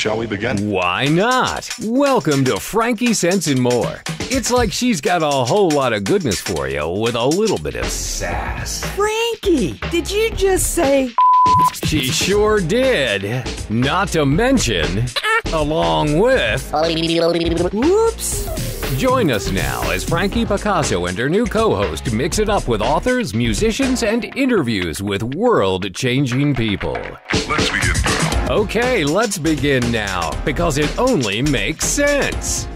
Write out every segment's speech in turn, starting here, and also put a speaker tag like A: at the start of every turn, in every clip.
A: Shall we begin?
B: Why not? Welcome to FrankieSense and More. It's like she's got a whole lot of goodness for you with a little bit of sass.
C: Frankie, did you just say?
B: She sure did. Not to mention, along with...
C: Whoops.
B: Join us now as Frankie Picasso and her new co-host mix it up with authors, musicians, and interviews with world-changing people.
A: Let's begin, pal.
B: Okay, let's begin now, because it only makes sense.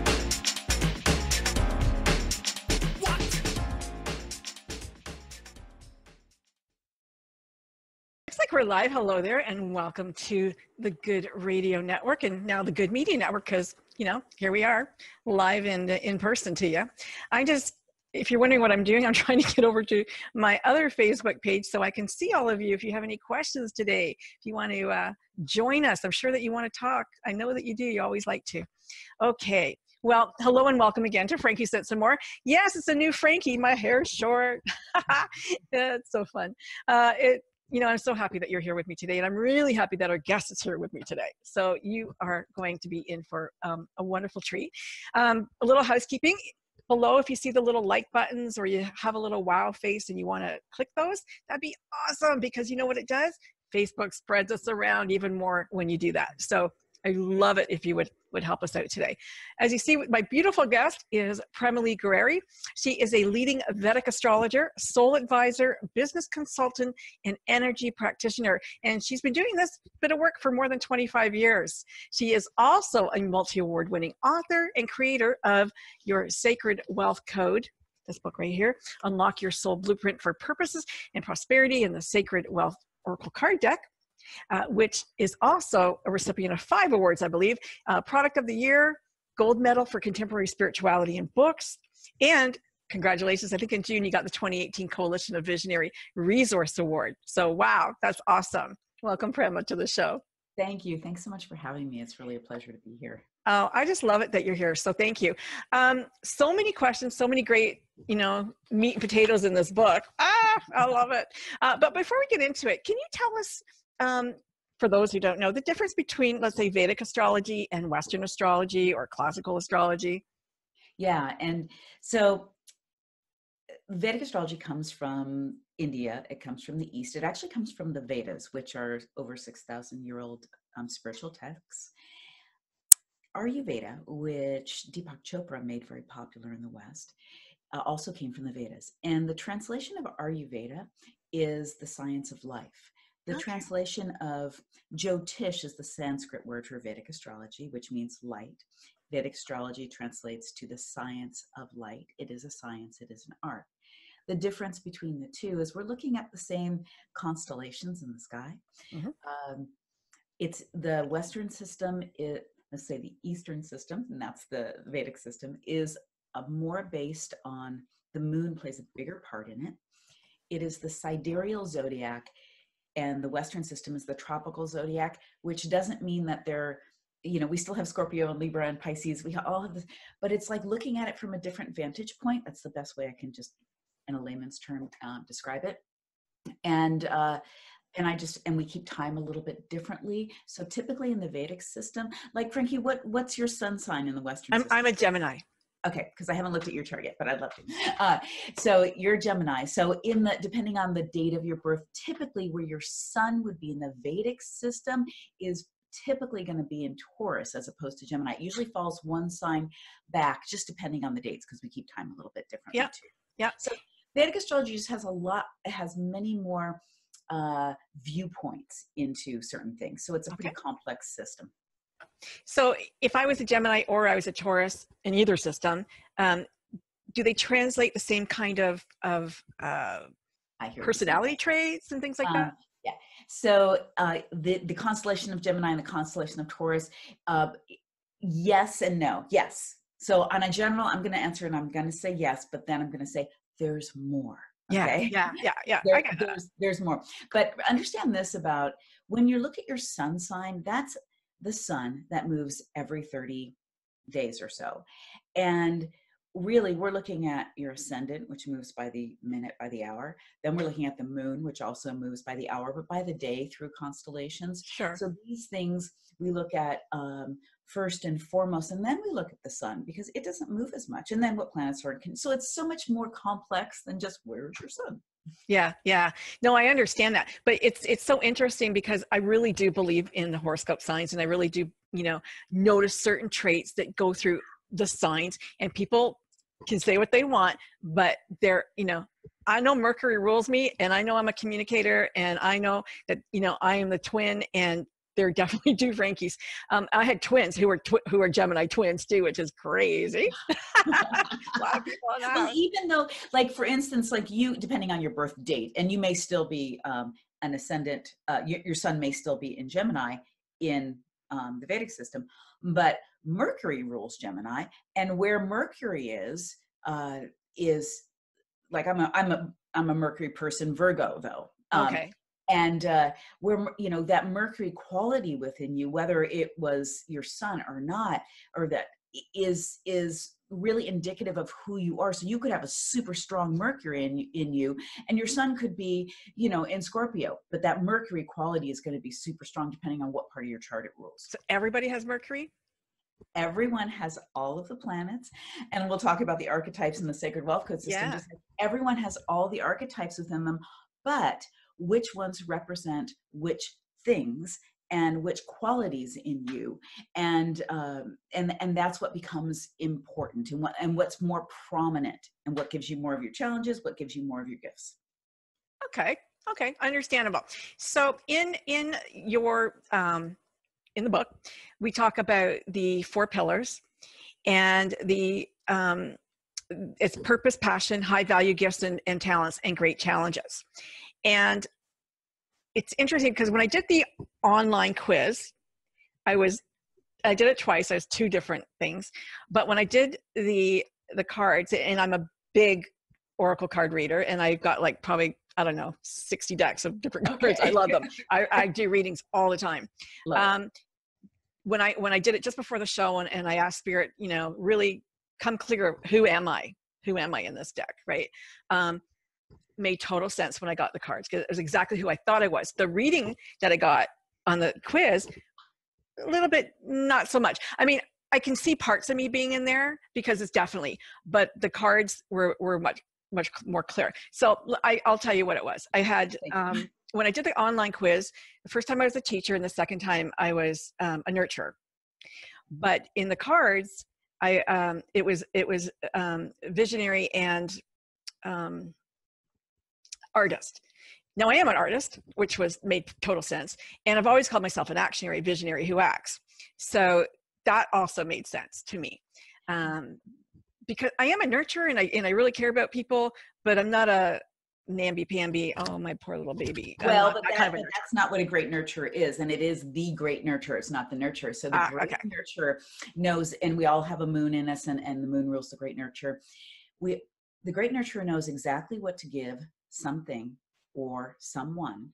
D: Looks like we're live. Hello there, and welcome to the Good Radio Network, and now the Good Media Network, because, you know, here we are, live and in person to you. If you're wondering what I'm doing, I'm trying to get over to my other Facebook page so I can see all of you. If you have any questions today, if you want to join us, I'm sure that you want to talk. I know that you do. You always like to. Okay. Well, hello and welcome again to FrankieSense and More. Yes, it's a new Frankie. My hair's short. It's so fun. You know, I'm so happy that you're here with me today, and I'm really happy that our guest is here with me today. So you are going to be in for a wonderful treat. A little housekeeping. Below, if you see the little like buttons or you have a little wow face and you want to click those, that'd be awesome, because you know what it does? Facebook spreads us around even more when you do that. So I love it if you would help us out today. As you see, my beautiful guest is Prema Lee Gurreri. She is a leading Vedic astrologer, soul advisor, business consultant, and energy practitioner. And she's been doing this bit of work for more than 25 years. She is also a multi-award winning author and creator of Your Sacred Wealth Code, this book right here, Unlock Your Soul Blueprint for Purposes and Prosperity, and the Sacred Wealth Oracle Card Deck, which is also a recipient of 5 awards, I believe. Product of the Year, Gold Medal for Contemporary Spirituality in Books, and congratulations, I think in June you got the 2018 Coalition of Visionary Resource Award. So wow, that's awesome. Welcome, Prema, to the show.
E: Thank you. Thanks so much for having me. It's really a pleasure to be here.
D: Oh, I just love it that you're here. So thank you. So many questions, so many great, you know, meat and potatoes in this book. I love it. But before we get into it, can you tell us, for those who don't know, the difference between, let's say, Vedic astrology and Western astrology or classical astrology?
E: Yeah. And so Vedic astrology comes from India. It comes from the East. It actually comes from the Vedas, which are over 6,000-year-old spiritual texts. Ayurveda, which Deepak Chopra made very popular in the West, also came from the Vedas. And the translation of Ayurveda is the science of life. The translation of Jyotish is the Sanskrit word for Vedic astrology, which means light. Vedic astrology translates to the science of light. It is a science, it is an art. The difference between the two is we're looking at the same constellations in the sky. Mm-hmm. It's the Western system, let's say the Eastern system, and that's the Vedic system, is more based on the moon plays a bigger part in it. It is the sidereal zodiac, and the Western system is the tropical zodiac, which doesn't mean that they're, you know, we still have Scorpio and Libra and Pisces. We all have this, but it's like looking at it from a different vantage point. That's the best way I can just, in a layman's term, describe it. And we keep time a little bit differently. So typically in the Vedic system, like Frankie, what's your sun sign in the Western system?
D: I'm a Gemini.
E: Okay, because I haven't looked at your chart yet, but I'd love to. So you're Gemini. So depending on the date of your birth, typically where your sun would be in the Vedic system is typically going to be in Taurus as opposed to Gemini. It usually falls one sign back, just depending on the dates, because we keep time a little bit differently too.
D: Yeah.
E: So Vedic astrology just has it has many more viewpoints into certain things. So it's a pretty complex system.
D: So if I was a Gemini or I was a Taurus in either system, do they translate the same kind of personality traits and things like that?
E: Yeah. So the constellation of Gemini and the constellation of Taurus, yes and no. Yes. So on a general, I'm going to answer and I'm going to say yes, but then I'm going to say there's more. Okay?
D: Yeah.
E: There's more. But understand this about when you look at your sun sign, that's the sun that moves every 30 days or so. And really, we're looking at your ascendant, which moves by the minute, by the hour. Then we're looking at the moon, which also moves by the hour, but by the day through constellations.
D: Sure.
E: So these things we look at first and foremost, and then we look at the sun because it doesn't move as much. And then what planets are. So it's so much more complex than just where's your sun.
D: Yeah. Yeah. No, I understand that, but it's so interesting because I really do believe in the horoscope signs, and I really do, notice certain traits that go through the signs, and people can say what they want, but they're, I know Mercury rules me, and I know I'm a communicator, and I know that, I am the twin, and they're definitely two Frankies. I had twins who are Gemini twins too, which is crazy. A lot of people know.
E: Well, even though, like, for instance, like you, depending on your birth date, and you may still be an ascendant, your sun may still be in Gemini in the Vedic system, but Mercury rules Gemini, and where Mercury is like I'm a Mercury person, Virgo though.
D: Okay.
E: And where that Mercury quality within you, whether it was your sun or not, or that is really indicative of who you are. So you could have a super strong Mercury in you, and your sun could be, in Scorpio, but that Mercury quality is going to be super strong depending on what part of your chart it rules.
D: So everybody has Mercury?
E: Everyone has all of the planets, and we'll talk about the archetypes in the Sacred Wealth Code system.
D: Yeah.
E: Just like everyone has all the archetypes within them, but which ones represent which things and which qualities in you, and that's what becomes important, and what's more prominent, and what gives you more of your challenges, what gives you more of your gifts.
D: Okay, understandable. So in your in the book, we talk about the 4 pillars, and the it's purpose, passion, high value gifts and talents, and great challenges. And it's interesting because when I did the online quiz, I did it twice. I was 2 different things. But when I did the cards, and I'm a big Oracle card reader, and I got like probably, I don't know, 60 decks of different cards. I love them. I do readings all the time. When I did it just before the show, and I asked Spirit, really come clear, who am I in this deck, right? Made total sense when I got the cards, because it was exactly who I thought I was. The reading that I got on the quiz, a little bit, not so much. I mean, I can see parts of me being in there because it's definitely, but the cards were much more clear. So I'll tell you what it was. I had, when I did the online quiz, the first time I was a teacher, and the second time I was a nurturer. But in the cards, it was visionary and artist. Now I am an artist, which made total sense. And I've always called myself an actionary, visionary who acts. So that also made sense to me. Because I am a nurturer, and I really care about people, but I'm not a namby-pamby, oh, my poor little baby.
E: Well, but that's not what a great nurturer is. And it is the great nurturer. It's not the nurturer. So the great nurturer knows, and we all have a moon in us, and the moon rules the great nurturer. The great nurturer knows exactly what to give something or someone.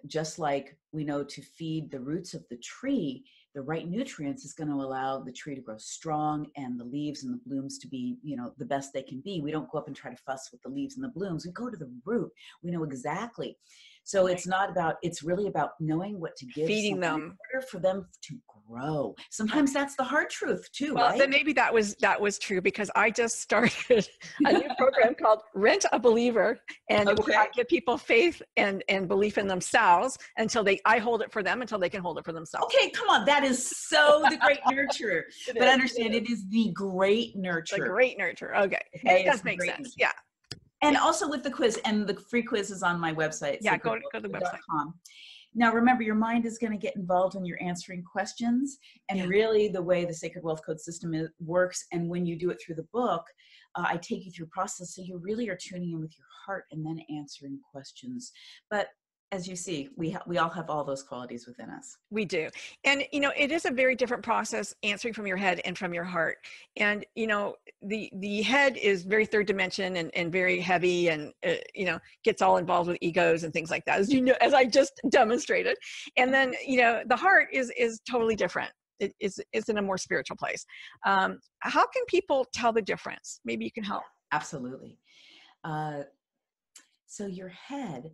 E: Just like we know to feed the roots of the tree, the right nutrients is going to allow the tree to grow strong, and the leaves and the blooms to be, the best they can be. We don't go up and try to fuss with the leaves and the blooms. We go to the root. We know exactly. So
D: right.
E: It's really about knowing what to give,
D: feeding them
E: in order for them to grow. Sometimes that's the hard truth too,
D: well,
E: right?
D: Then maybe that was true, because I just started a new program called Rent a Believer, and I give people faith and belief in themselves until I hold it for them until they can hold it for themselves.
E: Okay, come on, that is so the great nurturer. But understand, it is the great nurturer.
D: The great nurturer. Okay, it does make sense. Yeah.
E: And also with the quiz, and the free quiz is on my website.
D: Yeah, go to the website.
E: Now, remember, your mind is going to get involved when you're answering questions, and really the way the Sacred Wealth Code system works, and when you do it through the book, I take you through a process, so you really are tuning in with your heart and then answering questions. But as you see, we all have all those qualities within us.
D: We do. And, it is a very different process answering from your head and from your heart. And, the head is very third dimension and very heavy, and, gets all involved with egos and things like that, as I just demonstrated. And then, the heart is totally different. is in a more spiritual place. How can people tell the difference? Maybe you can help.
E: Absolutely. So your head,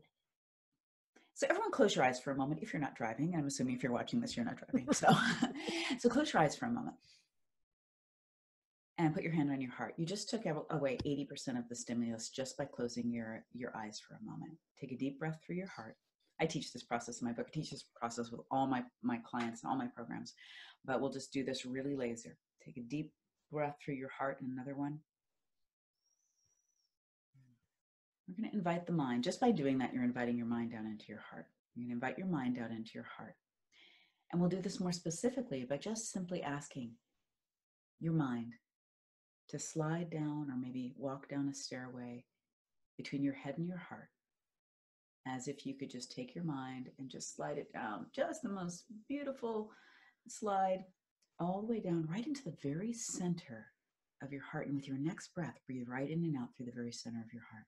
E: so everyone close your eyes for a moment if you're not driving. I'm assuming if you're watching this, you're not driving. So close your eyes for a moment and put your hand on your heart. You just took away 80% of the stimulus just by closing your eyes for a moment. Take a deep breath through your heart. I teach this process in my book. I teach this process with all my clients and all my programs, but we'll just do this really laser. Take a deep breath through your heart and another one. We're going to invite the mind. Just by doing that, you're inviting your mind down into your heart. You're going to invite your mind down into your heart. And we'll do this more specifically by just simply asking your mind to slide down or maybe walk down a stairway between your head and your heart, as if you could just take your mind and just slide it down, just the most beautiful slide all the way down right into the very center of your heart. And with your next breath, breathe right in and out through the very center of your heart.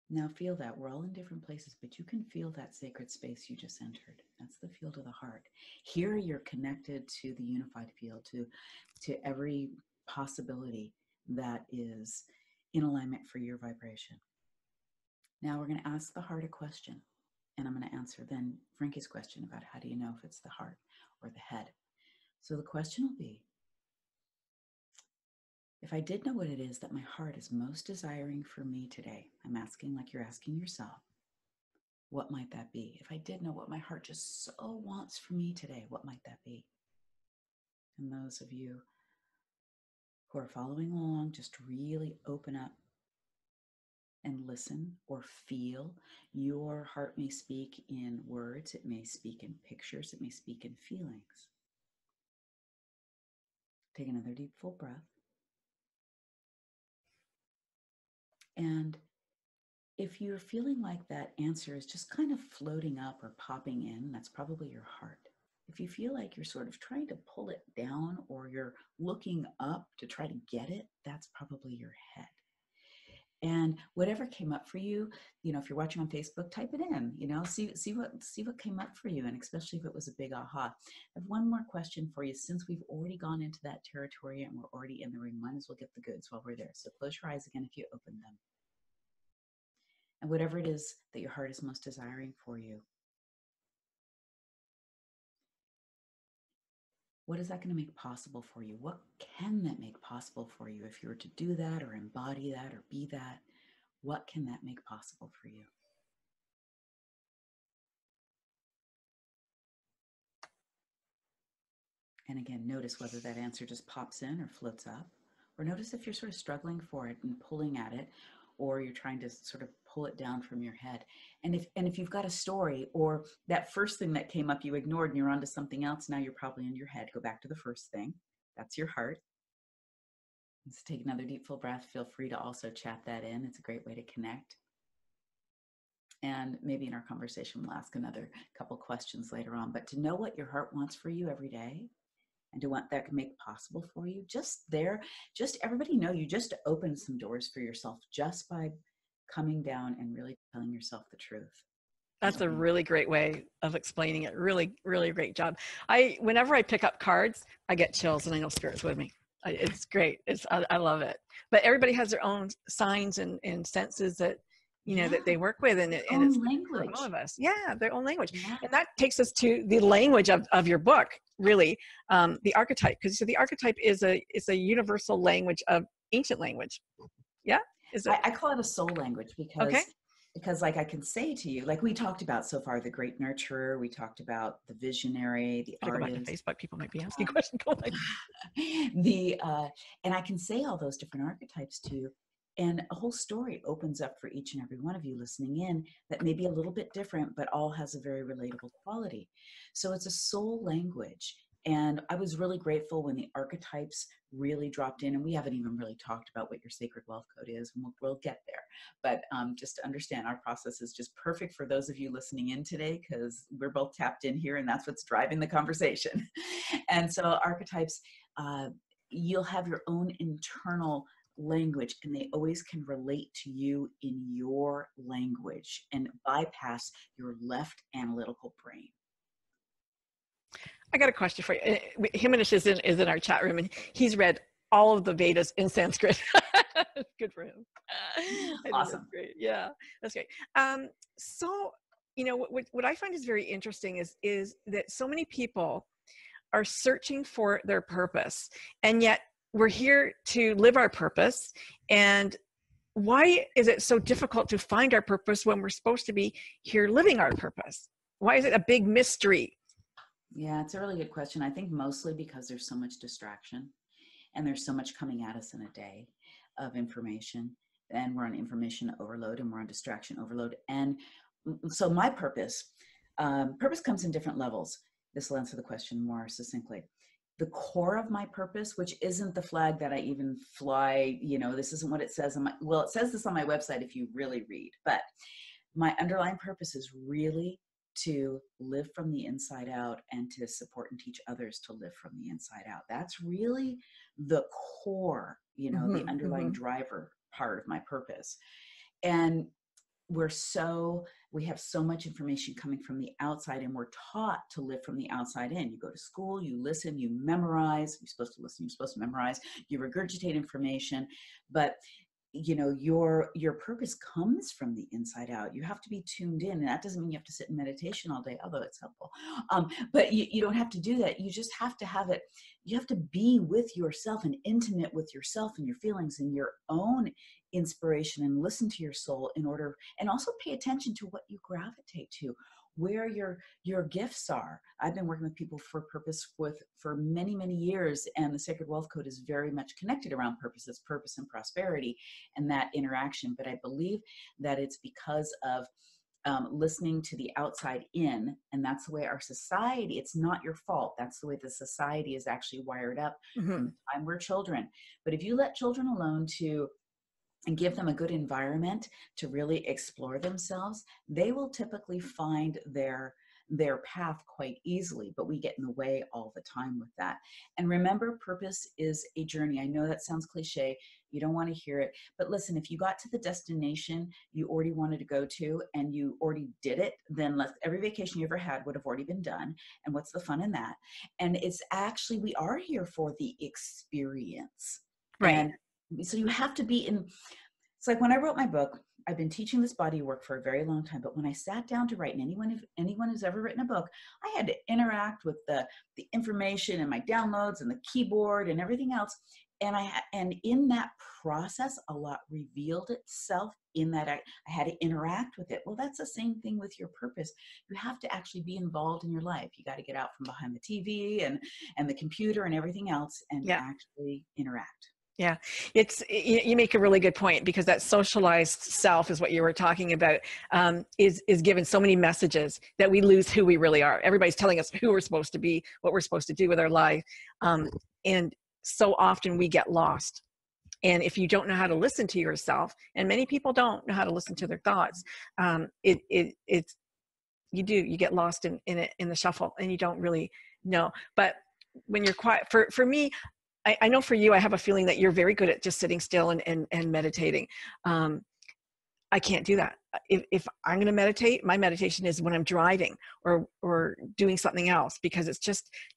E: Now feel that. We're all in different places, but you can feel that sacred space you just entered. That's the field of the heart. Here you're connected to the unified field, to every possibility that is in alignment for your vibration. Now we're going to ask the heart a question, and I'm going to answer then Frankie's question about how do you know if it's the heart or the head. So the question will be, if I did know what it is that my heart is most desiring for me today, I'm asking like you're asking yourself, what might that be? If I did know what my heart just so wants for me today, what might that be? And those of you who are following along, just really open up and listen or feel. Your heart may speak in words, it may speak in pictures, it may speak in feelings. Take another deep full breath. And if you're feeling like that answer is just kind of floating up or popping in, that's probably your heart. If you feel like you're sort of trying to pull it down or you're looking up to try to get it, that's probably your head. And whatever came up for you, if you're watching on Facebook, type it in, see what came up for you. And especially if it was a big aha. I have one more question for you. Since we've already gone into that territory and we're already in the ring, might as well get the goods while we're there. So close your eyes again if you open them. And whatever it is that your heart is most desiring for you, what is that going to make possible for you? What can that make possible for you? If you were to do that or embody that or be that, what can that make possible for you? And again, notice whether that answer just pops in or floats up, or notice if you're sort of struggling for it and pulling at it, or you're trying to sort of pull it down from your head. And if you've got a story or that first thing that came up you ignored and you're onto something else, now you're probably in your head. Go back to the first thing. That's your heart. Let's take another deep full breath. Feel free to also chat that in. It's a great way to connect. And maybe in our conversation, we'll ask another couple questions later on. But to know what your heart wants for you every day and to what that can make possible for you, just everybody know you just opened some doors for yourself just by coming down and really telling yourself the truth.
D: That's a really great way of explaining it. Really, really great job. Whenever I pick up cards, I get chills and I know Spirit's with me. It's great. I love it. But everybody has their own signs and senses that, that they work with, and it's language for all of us. Yeah, their own language. Yeah. And that takes us to the language of your book, really, the archetype. Because the archetype is a universal language of ancient language. Yeah?
E: I call it a soul language because like I can say to you, like we talked about so far, the great nurturer, we talked about the visionary, the artist.
D: Go back to Facebook, people might be asking questions.
E: And I can say all those different archetypes to you, and a whole story opens up for each and every one of you listening in that may be a little bit different, but all has a very relatable quality. So it's a soul language. And I was really grateful when the archetypes really dropped in, and we haven't even really talked about what your sacred wealth code is, and we'll get there. But just to understand, our process is just perfect for those of you listening in today, because we're both tapped in here, and that's what's driving the conversation. And so archetypes, you'll have your own internal language, and they always can relate to you in your language and bypass your left analytical brain.
D: I got a question for you. Himanish is in our chat room, and he's read all of the Vedas in Sanskrit. Good for him. I think
E: Awesome.
D: that's great. Yeah, that's great. So, what I find is very interesting is that so many people are searching for their purpose, and yet we're here to live our purpose. And why is it so difficult to find our purpose when we're supposed to be here living our purpose? Why is it a big mystery?
E: Yeah, it's a really good question. I think mostly because there's so much distraction and there's so much coming at us in a day of information, and we're on information overload and we're on distraction overload. And so my purpose comes in different levels. This will answer the question more succinctly. The core of my purpose, which isn't the flag that I even fly, this isn't what it says it says this on my website if you really read, but my underlying purpose is really to live from the inside out and to support and teach others to live from the inside out. That's really the core, the underlying driver part of my purpose. And we have so much information coming from the outside, and we're taught to live from the outside in. You go to school, you listen, you memorize. You're supposed to listen, you're supposed to memorize, you regurgitate information, but your purpose comes from the inside out. You have to be tuned in, and that doesn't mean you have to sit in meditation all day, although it's helpful. But you don't have to do that. You just have to have it. You have to be with yourself and intimate with yourself and your feelings and your own inspiration, and listen to your soul and also pay attention to what you gravitate to, where your gifts are. I've been working with people for purpose for many, many years, and the Sacred Wealth Code is very much connected around purpose. It's purpose and prosperity and that interaction. But I believe that it's because of listening to the outside in, and that's the way our society, it's not your fault. That's the way the society is actually wired up from the time we're children. But if you let children alone and give them a good environment to really explore themselves, they will typically find their path quite easily, but we get in the way all the time with that. And remember, purpose is a journey. I know that sounds cliche. You don't want to hear it, but listen, if you got to the destination you already wanted to go to and you already did it, then every vacation you ever had would have already been done. And what's the fun in that? And it's actually, we are here for the experience.
D: Right.
E: And so you have to be it's like when I wrote my book, I've been teaching this body work for a very long time, but when I sat down to write, and anyone who's ever written a book, I had to interact with the information and my downloads and the keyboard and everything else. And in that process, a lot revealed itself in that I had to interact with it. Well, that's the same thing with your purpose. You have to actually be involved in your life. You got to get out from behind the TV and the computer and everything else and actually interact.
D: Yeah, you make a really good point, because that socialized self is what you were talking about, is given so many messages that we lose who we really are. Everybody's telling us who we're supposed to be, what we're supposed to do with our life. And so often we get lost. And if you don't know how to listen to yourself, and many people don't know how to listen to their thoughts, you get lost in the shuffle, and you don't really know. But when you're quiet, for me, I know for you, I have a feeling that you're very good at just sitting still and meditating. I can't do that. If I'm going to meditate, my meditation is when I'm driving or doing something else, because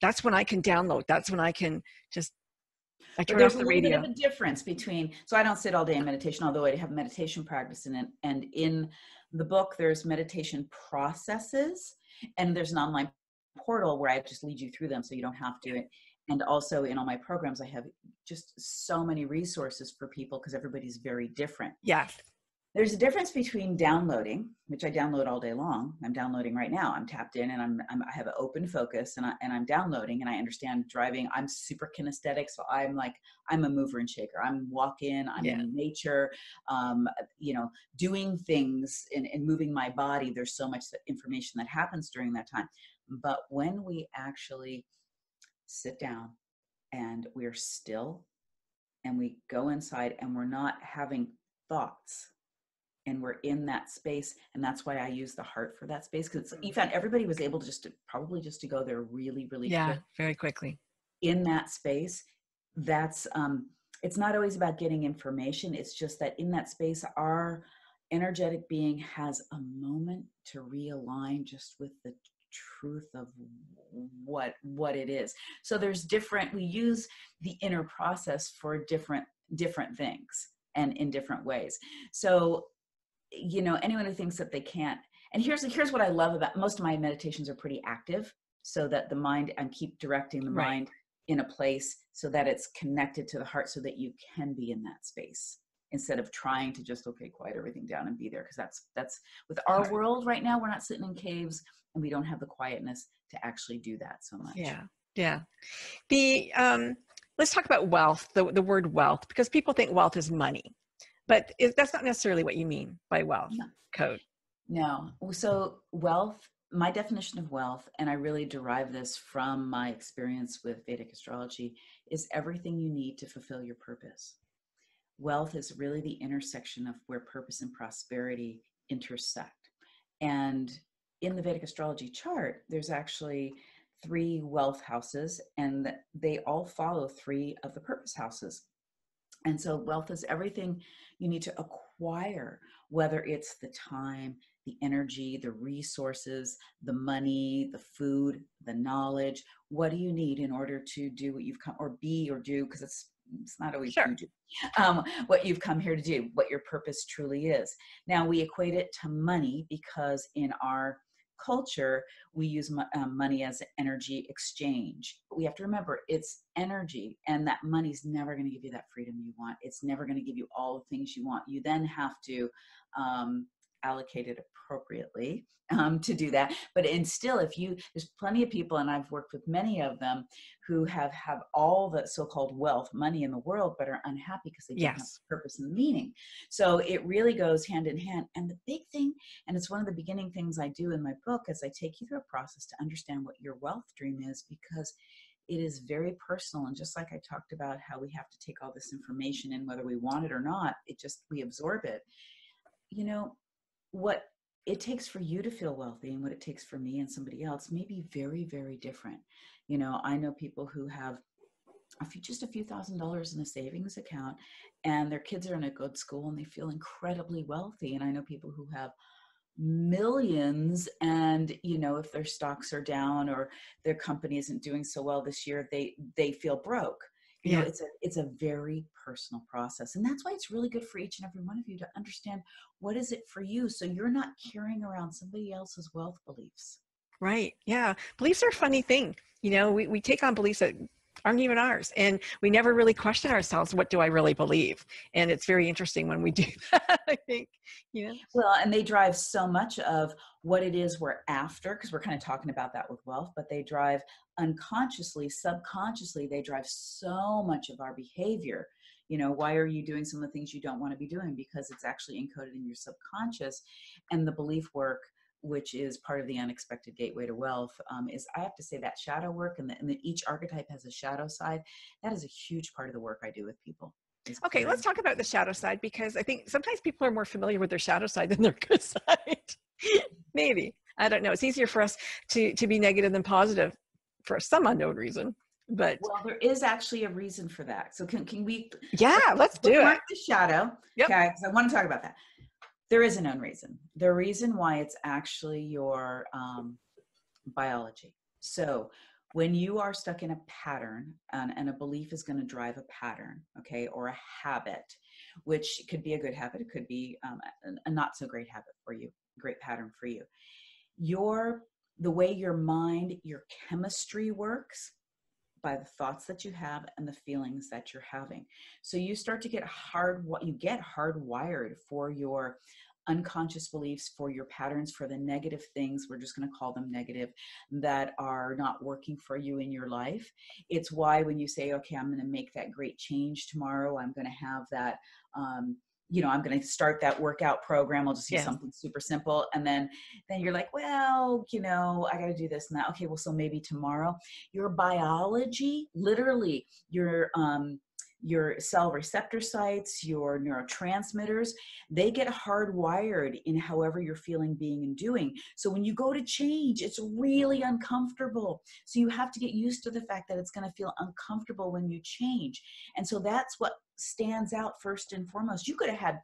D: that's when I can download. That's when I can I turn off the radio.
E: There's a little bit of a difference between, so I don't sit all day in meditation, although I have meditation practice in it. And in the book, there's meditation processes, and there's an online portal where I just lead you through them so you don't have to. And also in all my programs, I have just so many resources for people, because everybody's very different.
D: Yes.
E: There's a difference between downloading, which I download all day long. I'm downloading right now. I'm tapped in, and I have an open focus, and I'm downloading, and I understand driving. I'm super kinesthetic, so I'm a mover and shaker. I'm walking, I'm in nature, doing things and moving my body. There's so much information that happens during that time. But when we actually sit down and we're still and we go inside and we're not having thoughts, and we're in that space, and that's why I use the heart for that space, because you found everybody was able to probably just to go there really, really quick.
D: Very quickly
E: in that space. That's it's not always about getting information. It's just that in that space, our energetic being has a moment to realign just with the truth of what it is. So there's we use the inner process for different things and in different ways. So, anyone who thinks that they can't, and here's what I love about most of my meditations are pretty active, so that the mind, and keep directing the mind in a place so that it's connected to the heart, so that you can be in that space instead of trying to just, quiet everything down and be there. Because that's with our world right now, we're not sitting in caves and we don't have the quietness to actually do that so much.
D: Yeah. The, let's talk about wealth, the word wealth, because people think wealth is money, but that's not necessarily what you mean by wealth code.
E: No. So wealth, my definition of wealth, and I really derive this from my experience with Vedic astrology, is everything you need to fulfill your purpose. Wealth is really the intersection of where purpose and prosperity intersect. And in the Vedic astrology chart, there's actually 3 wealth houses, and they all follow 3 of the purpose houses. And so wealth is everything you need to acquire, whether it's the time, the energy, the resources, the money, the food, the knowledge. What do you need in order to do what you've come, or be, or do, because it's not always you do, what you've come here to do, what your purpose truly is. Now, we equate it to money because in our culture, we use money as energy exchange. But we have to remember it's energy, and that money's never going to give you that freedom you want. It's never going to give you all the things you want. You then have to allocate it appropriately to do that. But there's plenty of people, and I've worked with many of them, who have all the so-called wealth, money in the world, but are unhappy because they don't have purpose and meaning. So it really goes hand in hand. And the big thing, and it's one of the beginning things I do in my book, is I take you through a process to understand what your wealth dream is, because it is very personal. And just like I talked about how we have to take all this information in, whether we want it or not, we absorb it. What it takes for you to feel wealthy and what it takes for me and somebody else may be very, very different. I know people who have just a few $1,000s in a savings account, and their kids are in a good school and they feel incredibly wealthy. And I know people who have millions, and if their stocks are down or their company isn't doing so well this year, they feel broke. It's a very personal process. And that's why it's really good for each and every one of you to understand what is it for you, so you're not carrying around somebody else's wealth beliefs.
D: Right. Yeah. Beliefs are a funny thing. We take on beliefs that aren't even ours, and we never really question ourselves. What do I really believe? And it's very interesting when we do that, I think.
E: Well, and they drive so much of what it is we're after, because we're kind of talking about that with wealth, but they drive unconsciously, subconsciously, they drive so much of our behavior. Why are you doing some of the things you don't want to be doing? Because it's actually encoded in your subconscious. And the belief work, which is part of the unexpected gateway to wealth, is, I have to say, that shadow work, and each archetype has a shadow side. That is a huge part of the work I do with people.
D: Okay, let's talk about the shadow side, because I think sometimes people are more familiar with their shadow side than their good side. Maybe. I don't know. It's easier for us to be negative than positive for some unknown reason. But
E: well, there is actually a reason for that. So can we?
D: Yeah, let's do it.
E: The shadow.
D: Yep.
E: Okay, because I want to talk about that. There is a known reason. The reason why it's actually your biology. So when you are stuck in a pattern, and a belief is going to drive a pattern, okay, or a habit, which could be a good habit, it could be a not so great habit for you, great pattern for you. The way your mind, your chemistry works, by the thoughts that you have and the feelings that you're having. So you start to get hardwired for your unconscious beliefs, for your patterns, for the negative things, we're just going to call them negative, that are not working for you in your life. It's why when you say, okay, I'm going to make that great change tomorrow, I'm going to have that, I'm going to start that workout program. I'll just use something super simple. And then you're like, well, I got to do this and that. Okay, well, so maybe tomorrow. Your biology, literally your cell receptor sites, your neurotransmitters, they get hardwired in however you're feeling, being, and doing. So when you go to change, it's really uncomfortable. So you have to get used to the fact that it's going to feel uncomfortable when you change. And so that's what stands out first and foremost. You could have had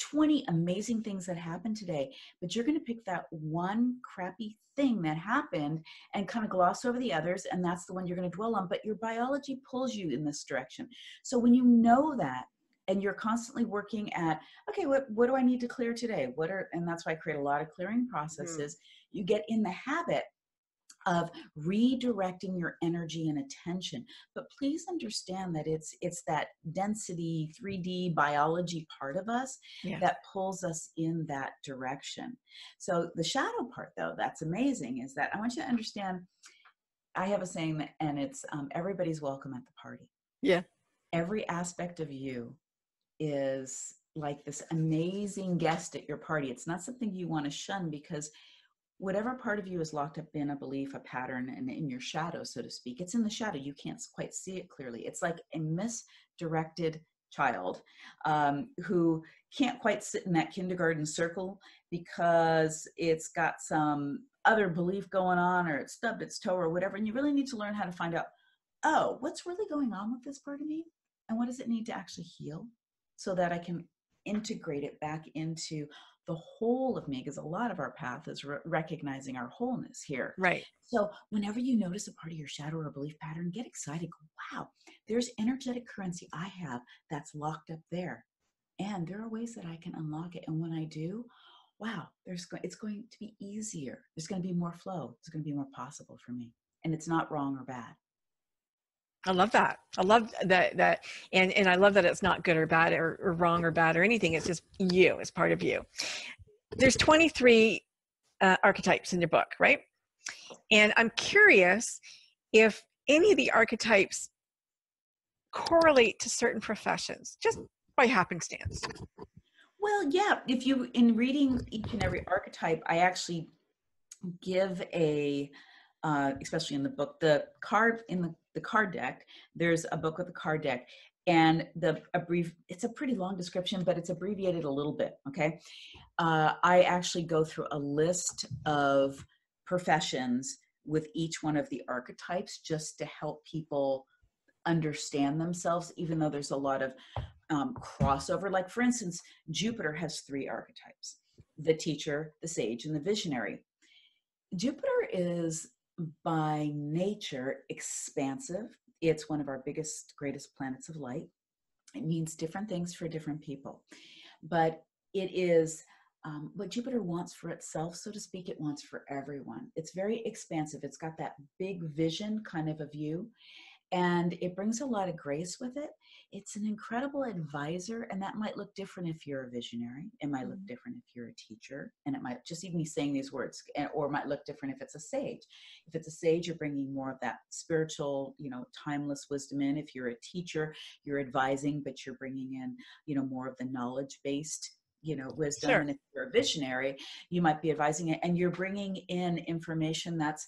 E: 20 amazing things that happened today, but you're going to pick that one crappy thing that happened and kind of gloss over the others, and that's the one you're going to dwell on. But your biology pulls you in this direction. So when you know that, and you're constantly working at, okay, what do I need to clear today? And that's why I create a lot of clearing processes. You get in the habit of redirecting your energy and attention. But please understand that it's that density 3D biology part of us that pulls us in that direction. So the shadow part, though, that's amazing, is that I want you to understand, I have a saying that, and it's everybody's welcome at the party.
D: Yeah.
E: Every aspect of you is like this amazing guest at your party. It's not something you want to shun, because whatever part of you is locked up in a belief, a pattern, and in your shadow, so to speak, it's in the shadow. You can't quite see it clearly. It's like a misdirected child who can't quite sit in that kindergarten circle because it's got some other belief going on, or it's stubbed its toe or whatever. And you really need to learn how to find out, oh, what's really going on with this part of me? And what does it need to actually heal so that I can integrate it back into the whole of me? Because a lot of our path is recognizing our wholeness here.
D: Right.
E: So whenever you notice a part of your shadow or belief pattern, get excited. Go, wow, there's energetic currency I have that's locked up there. And there are ways that I can unlock it. And when I do, wow, it's going to be easier. There's going to be more flow. It's going to be more possible for me. And it's not wrong or bad.
D: I love that. I love that. And I love that it's not good or bad or wrong or bad or anything. It's just you. It's part of you. There's 23 archetypes in your book, right? And I'm curious if any of the archetypes correlate to certain professions, just by happenstance.
E: Well, yeah. In reading each and every archetype, I actually give especially in the book, the card deck, there's a book with a card deck, and it's a pretty long description, but it's abbreviated a little bit. Okay. I actually go through a list of professions with each one of the archetypes just to help people understand themselves, even though there's a lot of crossover. Like, for instance, Jupiter has 3 archetypes: the teacher, the sage, and the visionary. Jupiter is by nature expansive. It's one of our biggest, greatest planets of light. It means different things for different people, but it is what Jupiter wants for itself, so to speak. It wants for everyone. It's very expansive. It's got that big vision kind of a view, and it brings a lot of grace with it. It's an incredible advisor, and that might look different if you're a visionary. It might look different if you're a teacher, and it might just even be saying these words, or it might look different if it's a sage. If it's a sage, you're bringing more of that spiritual, timeless wisdom in. If you're a teacher, you're advising, but you're bringing in, more of the knowledge-based, wisdom.
D: Sure.
E: And if you're a visionary, you might be advising it, and you're bringing in information that's,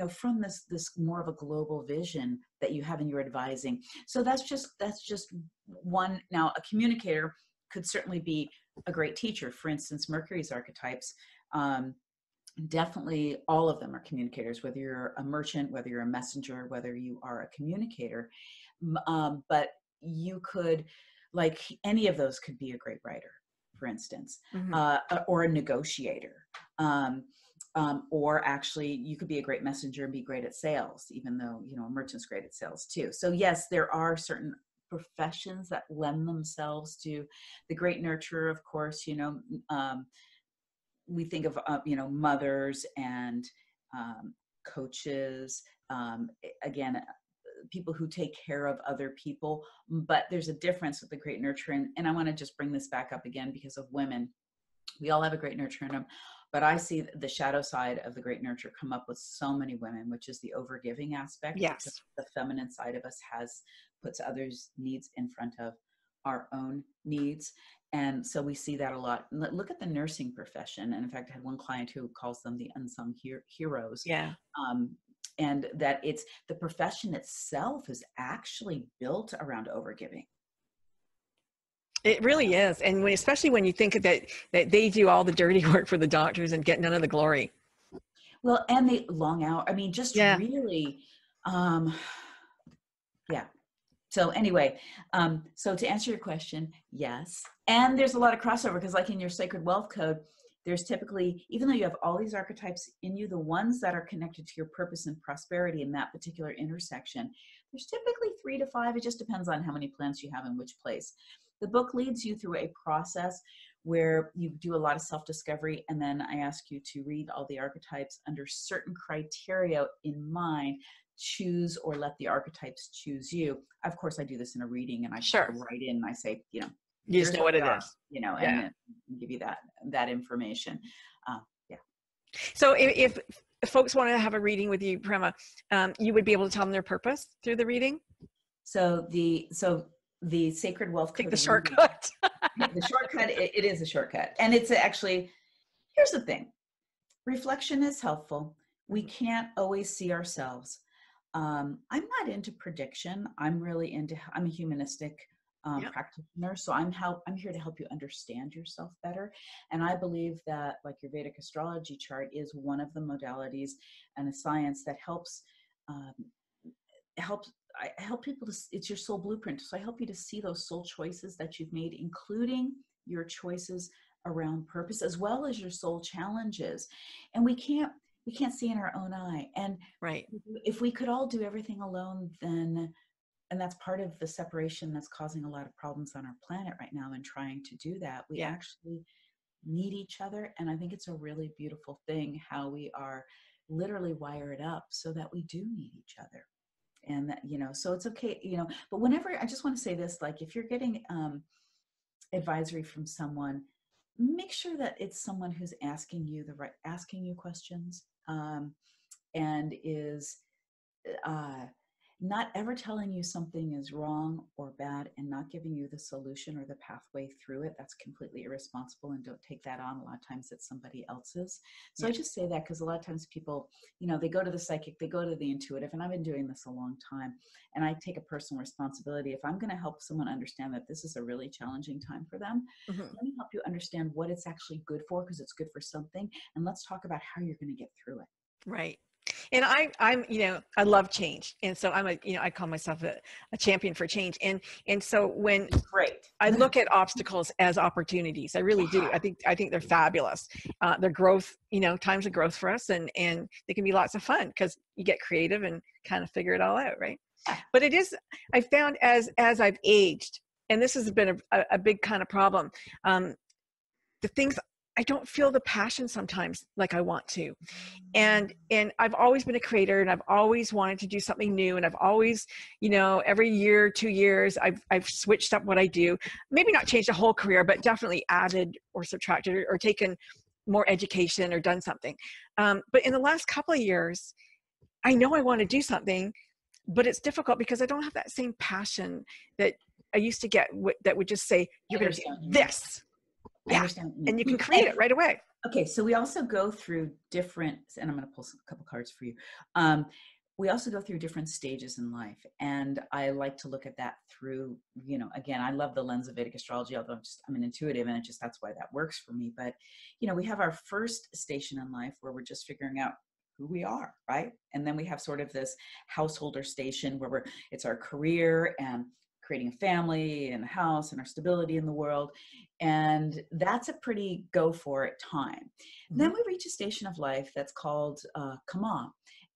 E: from this more of a global vision that you have in your advising. So that's just one. Now, a communicator could certainly be a great teacher. For instance, Mercury's archetypes, definitely all of them are communicators, whether you're a merchant, whether you're a messenger, whether you are a communicator. But you could, like, any of those could be a great writer, for instance, or a negotiator. Or actually, you could be a great messenger and be great at sales, even though, a merchant's great at sales too. So yes, there are certain professions that lend themselves to the great nurturer. Of course, we think of, mothers and coaches, again, people who take care of other people. But there's a difference with the great nurturer. And I want to just bring this back up again because of women. We all have a great nurturer in them, but I see the shadow side of the great nurture come up with so many women, which is the overgiving aspect.
D: Yes.
E: The feminine side of us puts others' needs in front of our own needs. And so we see that a lot. Look at the nursing profession. And in fact, I had one client who calls them the unsung heroes.
D: Yeah.
E: And that it's the profession itself is actually built around overgiving.
D: It really is. And especially when you think that they do all the dirty work for the doctors and get none of the glory.
E: Well, and they long out. I mean, just really, So anyway, so to answer your question, yes. And there's a lot of crossover because like in your sacred wealth code, there's typically, even though you have all these archetypes in you, the ones that are connected to your purpose and prosperity in that particular intersection, there's typically 3 to 5. It just depends on how many planets you have in which place. The book leads you through a process where you do a lot of self-discovery, and then I ask you to read all the archetypes under certain criteria in mind. Choose or let the archetypes choose you. Of course, I do this in a reading, and I just go right in and I say, you
D: just know what it is,
E: and give you that information. Yeah.
D: So if folks want to have a reading with you, Prema, you would be able to tell them their purpose through the reading.
E: So the sacred wealth code.
D: Take the shortcut.
E: The shortcut. It is a shortcut, and it's actually. Here's the thing: reflection is helpful. We can't always see ourselves. I'm not into prediction. I'm a humanistic practitioner. So I'm here to help you understand yourself better. And I believe that like your Vedic astrology chart is one of the modalities and a science that helps I help people it's your soul blueprint. So I help you to see those soul choices that you've made, including your choices around purpose, as well as your soul challenges. And we can't see in our own eye. And if we could all do everything alone, then, and that's part of the separation that's causing a lot of problems on our planet right now and trying to do that, we actually need each other. And I think it's a really beautiful thing how we are literally wired up so that we do need each other. And that, so it's okay, but whenever, I just want to say this, like if you're getting advisory from someone, make sure that it's someone who's asking you questions, and is not ever telling you something is wrong or bad and not giving you the solution or the pathway through it. That's completely irresponsible, and don't take that on. A lot of times it's somebody else's. So I just say that because a lot of times people, they go to the psychic, they go to the intuitive, and I've been doing this a long time, and I take a personal responsibility. If I'm going to help someone understand that this is a really challenging time for them, let me help you understand what it's actually good for, because it's good for something, and let's talk about how you're going to get through it.
D: Right. And I'm, I love change. And so I'm I call myself a champion for change. And so when I look at obstacles as opportunities, I really do. I think they're fabulous. They're growth, times of growth for us, and they can be lots of fun because you get creative and kind of figure it all out. Right. But it is, I found as I've aged, and this has been a big kind of problem. The things, I don't feel the passion sometimes like I want to. And I've always been a creator, and I've always wanted to do something new. And I've always, every year, 2 years, I've switched up what I do. Maybe not changed a whole career, but definitely added or subtracted or taken more education or done something. But in the last couple of years, I know I want to do something, but it's difficult because I don't have that same passion that I used to get that would just say, you're going to do this. Yeah, and you can create it right away.
E: Okay, so we also go through different, and I'm going to pull a couple cards for you. We also go through different stages in life, and I like to look at that through, again, I love the lens of Vedic astrology, although I'm an intuitive, and that's why that works for me. But, we have our first station in life where we're just figuring out who we are, right? And then we have sort of this householder station where it's our career and creating a family and a house and our stability in the world. And that's a pretty go for it time. Then we reach a station of life that's called Kama.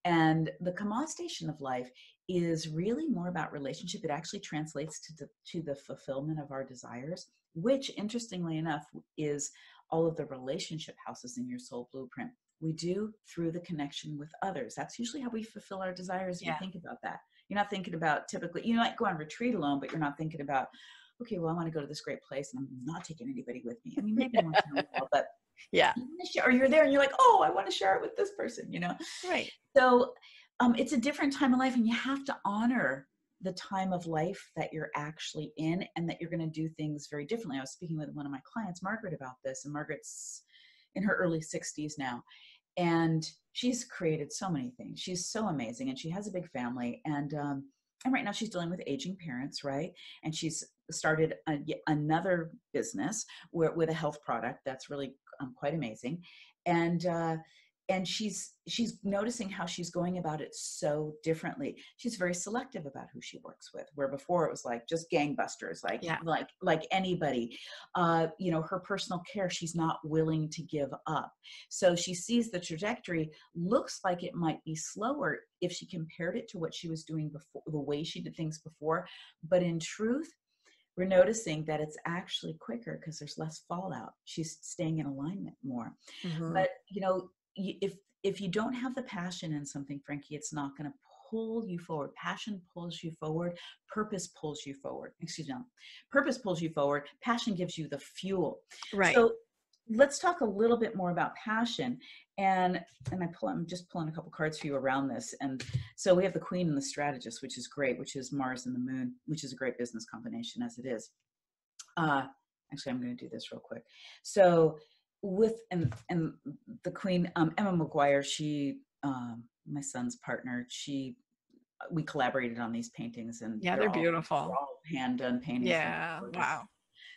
E: And the Kama station of life is really more about relationship. It actually translates to the fulfillment of our desires, which interestingly enough is all of the relationship houses in your soul blueprint. We do through the connection with others. That's usually how we fulfill our desires. If you think about that. You're not thinking about typically, you might go on retreat alone, but you're not thinking about, okay, well, I want to go to this great place and I'm not taking anybody with me. I mean, maybe once in a while, but or you're there and you're like, oh, I want to share it with this person,
D: Right.
E: So it's a different time of life, and you have to honor the time of life that you're actually in, and that you're going to do things very differently. I was speaking with one of my clients, Margaret, about this, and Margaret's in her early 60s now. And she's created so many things. She's so amazing. And she has a big family. And right now she's dealing with aging parents, right? And she's started another business with a health product that's really quite amazing. And and she's noticing how she's going about it so differently. She's very selective about who she works with, where before it was like just gangbusters, like anybody. Her personal care, she's not willing to give up. So she sees the trajectory looks like it might be slower if she compared it to what she was doing before, the way she did things before. But in truth, we're noticing that it's actually quicker because there's less fallout. She's staying in alignment more.
D: Mm-hmm.
E: But if you don't have the passion in something, Frankie, it's not going to pull you forward. Passion pulls you forward. Purpose pulls you forward. Purpose pulls you forward. Passion gives you the fuel.
D: Right.
E: So let's talk a little bit more about passion. And I'm just pulling a couple cards for you around this. And so we have the Queen and the Strategist, which is great, which is Mars and the Moon, which is a great business combination as it is. Actually, I'm going to do this real quick. So with and the Queen, Emma McGuire, she, my son's partner, we collaborated on these paintings, and
D: they're beautiful.
E: They're all hand done paintings.
D: Yeah, wow.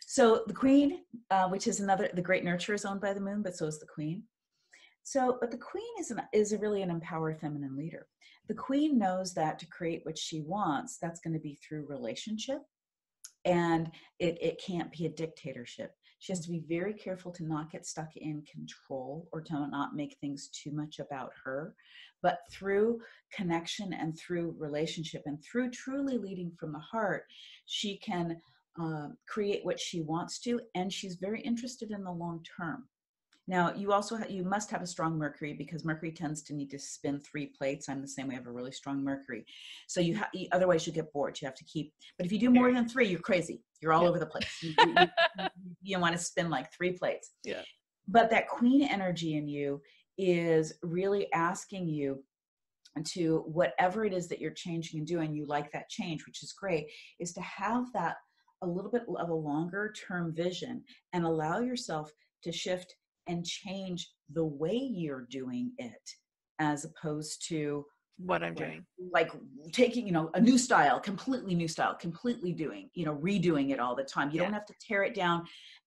E: So the Queen, which is the Great Nurturer, is owned by the Moon, but so is the Queen. But the Queen is really an empowered feminine leader. The Queen knows that to create what she wants, that's going to be through relationship, and it can't be a dictatorship. She has to be very careful to not get stuck in control or to not make things too much about her. But through connection and through relationship and through truly leading from the heart, she can create what she wants to, and she's very interested in the long term. Now, you must have a strong Mercury, because Mercury tends to need to spin 3 plates. I'm the same way. I have a really strong Mercury. So otherwise you get bored. You have to keep, but if you do more than 3, you're crazy. You're all over the place. You want to spin like 3 plates.
D: Yeah.
E: But that Queen energy in you is really asking you to, whatever it is that you're changing and doing, you like that change, which is great, is to have that a little bit of a longer term vision and allow yourself to shift and change the way you're doing it, as opposed to
D: what I'm doing,
E: like taking, a new style, completely doing, redoing it all the time. You don't have to tear it down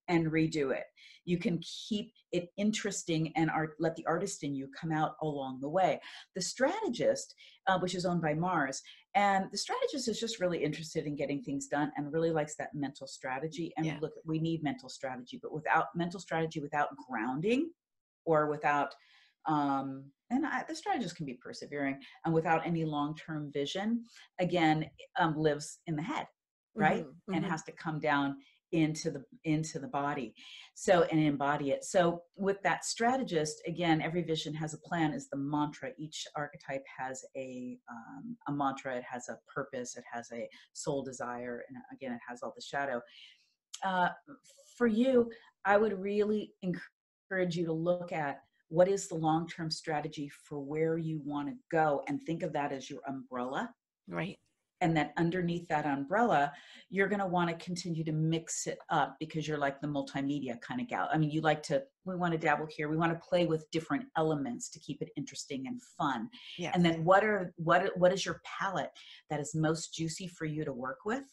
E: and redo it. You can keep it interesting and let the artist in you come out along the way. The Strategist, which is owned by Mars, and the Strategist is just really interested in getting things done and really likes that mental strategy. And look, we need mental strategy, but without mental strategy, without grounding, or without, the Strategist can be persevering, and without any long-term vision, again, lives in the head, right?
D: Mm-hmm.
E: And has to come down into the body, and embody it. So with that Strategist, again, every vision has a plan, is the mantra. Each archetype has a mantra. It has a purpose. It has a soul desire, and again, it has all the shadow. For you, I would really encourage you to look at what is the long-term strategy for where you want to go, and think of that as your umbrella.
D: Right.
E: And then underneath that umbrella, you're going to want to continue to mix it up, because you're like the multimedia kind of gal. I mean, we want to dabble here. We want to play with different elements to keep it interesting and fun.
D: Yeah.
E: And then what is your palette that is most juicy for you to work with?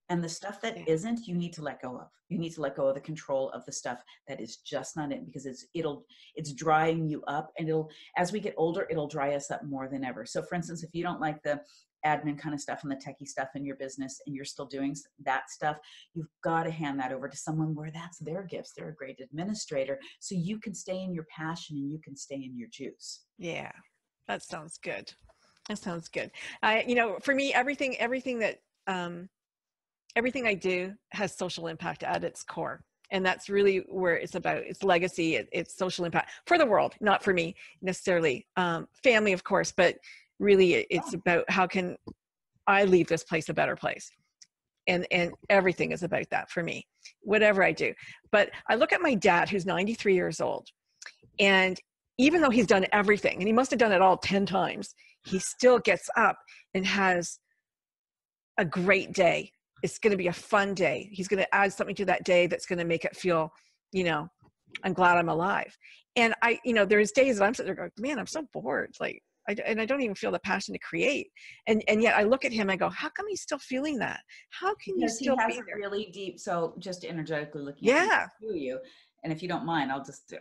E: And the stuff that isn't, you need to let go of. You need to let go of the control of the stuff that is just not it, because it's drying you up, and as we get older, it'll dry us up more than ever. So for instance, if you don't like the admin kind of stuff and the techie stuff in your business, and you're still doing that stuff, you've got to hand that over to someone where that's their gifts. They're a great administrator, so you can stay in your passion and you can stay in your juice.
D: Yeah, that sounds good. For me, everything I do has social impact at its core. And that's really where it's about. It's legacy, it's social impact for the world, not for me necessarily. Family, of course, but really it's about how can I leave this place a better place. And everything is about that for me, whatever I do. But I look at my dad, who's 93 years old, and even though he's done everything, and he must have done it all 10 times, he still gets up and has a great day. It's going to be a fun day. He's going to add something to that day that's going to make it feel, I'm glad I'm alive. And there's days that I'm sitting there going, man, I'm so bored. I don't even feel the passion to create. And yet I look at him, I go, how come he's still feeling that? How can you still be there?
E: Really deep. So just energetically looking
D: at
E: you, and if you don't mind, I'll just,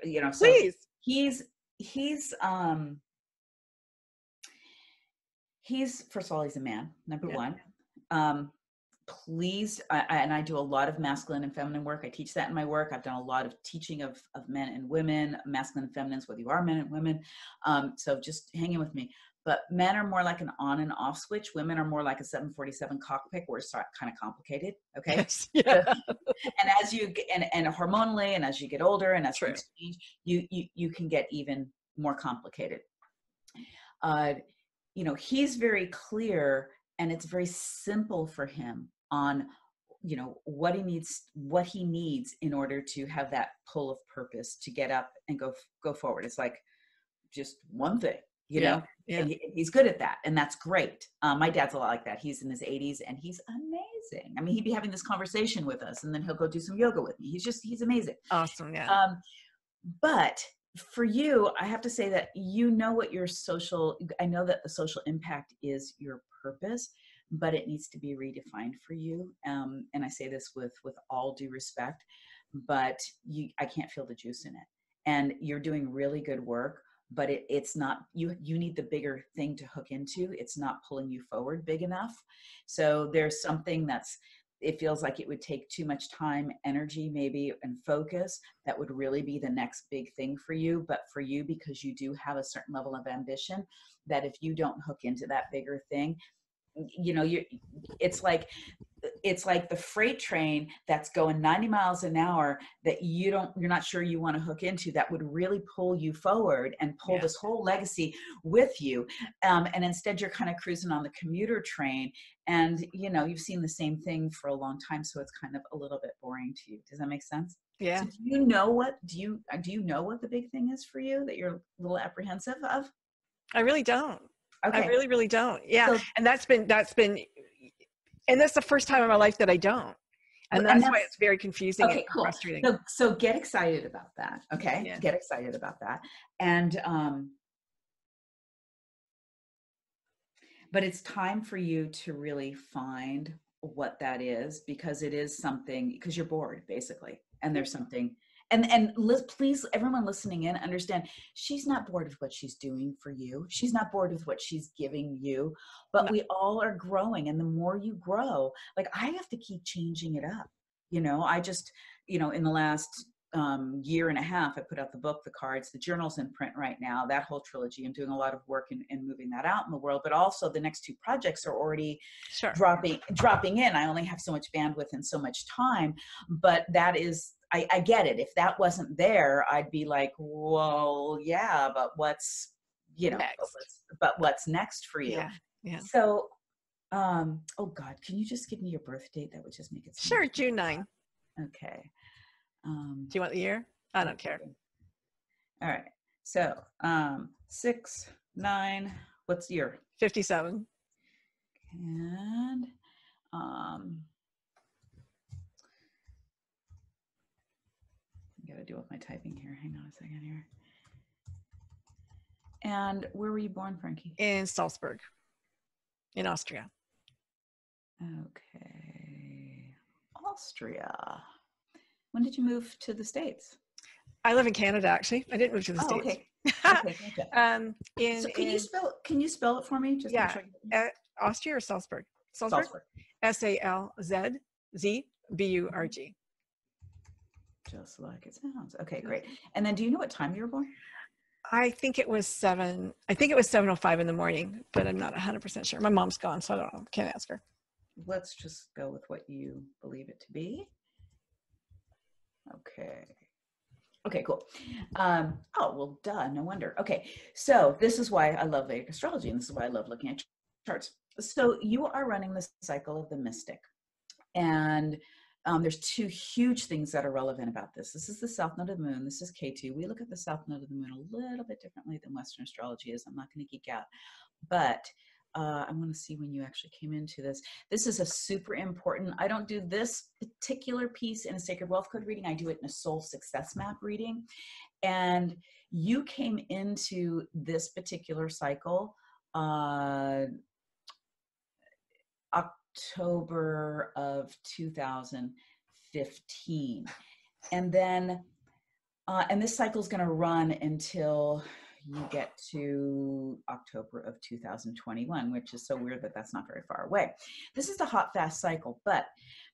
D: please.
E: he's first of all, he's a man, number one. Please, and I do a lot of masculine and feminine work. I teach that in my work. I've done a lot of teaching of men and women, masculine and feminines, whether you are men and women. So just hang in with me. But men are more like an on and off switch. Women are more like a 747 cockpit, where it's kind of complicated. Okay.
D: Yes. Yeah.
E: And as you get, and hormonally, and as you get older, and as
D: True.
E: things change, you can get even more complicated. He's very clear, and it's very simple for him on, what he needs in order to have that pull of purpose to get up and go forward. It's like just one thing,
D: Yeah.
E: and he's good at that. And that's great. My dad's a lot like that. He's in his 80s and he's amazing. I mean, he'd be having this conversation with us and then he'll go do some yoga with me. He's amazing.
D: Awesome. Yeah.
E: But for you, I have to say that I know that the social impact is your purpose, but it needs to be redefined for you. And I say this with all due respect, but I can't feel the juice in it. And you're doing really good work, but it's not, you need the bigger thing to hook into. It's not pulling you forward big enough. So there's something it feels like it would take too much time, energy, maybe, and focus. That would really be the next big thing for you. But for you, because you do have a certain level of ambition, that if you don't hook into that bigger thing, it's like the freight train that's going 90 miles an hour that you're not sure you want to hook into, that would really pull you forward and pull this whole legacy with you. And instead you're kind of cruising on the commuter train, and you've seen the same thing for a long time. So it's kind of a little bit boring to you. Does that make sense?
D: Yeah.
E: So do you know what the big thing is for you that you're a little apprehensive of?
D: I really don't.
E: Okay.
D: I really, really don't. Yeah.
E: So,
D: and that's been, and that's the first time in my life that I don't. And that's why it's very confusing and
E: cool.
D: frustrating.
E: So get excited about that. Okay.
D: Yeah.
E: Get excited about that. And, but it's time for you to really find what that is, because it is something, because you're bored basically. And there's something, please, everyone listening in, understand, she's not bored with what she's doing for you. She's not bored with what she's giving you, but we all are growing. And the more you grow, like I have to keep changing it up. I just, in the last year and a half, I put out the book, the cards, the journal's in print right now, that whole trilogy. I'm doing a lot of work in moving that out in the world, but also the next two projects are already dropping in. I only have so much bandwidth and so much time, but that is, I get it. If that wasn't there, I'd be like, well, yeah, but what's, but what's next for you?
D: Yeah. Yeah.
E: So, oh God, can you just give me your birth date? That would just make it
D: Sure. June 9.
E: Okay.
D: Do you want the year? I don't care.
E: All right. So, 6, 9, what's the year?
D: 57.
E: And, I gotta deal with my typing here. Hang on a second here. And where were you born, Frankie?
D: In Salzburg, in Austria.
E: Okay. Austria. When did you move to the States?
D: I live in Canada, actually. I didn't move to the States.
E: Okay. Okay, gotcha. So can you spell it for me? Just
D: yeah.
E: Sure
D: Austria or Salzburg? Salzburg. SALZBURG.
E: Just like it sounds. Okay, great. And then do you know what time you were born?
D: I think it was 7:05 in the morning, but I'm not 100% sure. My mom's gone, so I don't know. Can't ask her.
E: Let's just go with what you believe it to be. Okay. Okay, cool. Oh, well, duh, no wonder. Okay, so this is why I love Vedic astrology, and this is why I love looking at charts. So you are running the cycle of the mystic, and there's two huge things that are relevant about this. This is the south node of the moon. This is K2. We look at the south node of the moon a little bit differently than Western astrology is. I'm not going to geek out, but I want to see when you actually came into this. This is a super important, I don't do this particular piece in a Sacred Wealth Code reading. I do it in a soul success map reading. And you came into this particular cycle October of 2015. And then, and this cycle is going to run until you get to October of 2021, which is so weird that that's not very far away. This is the hot, fast cycle. But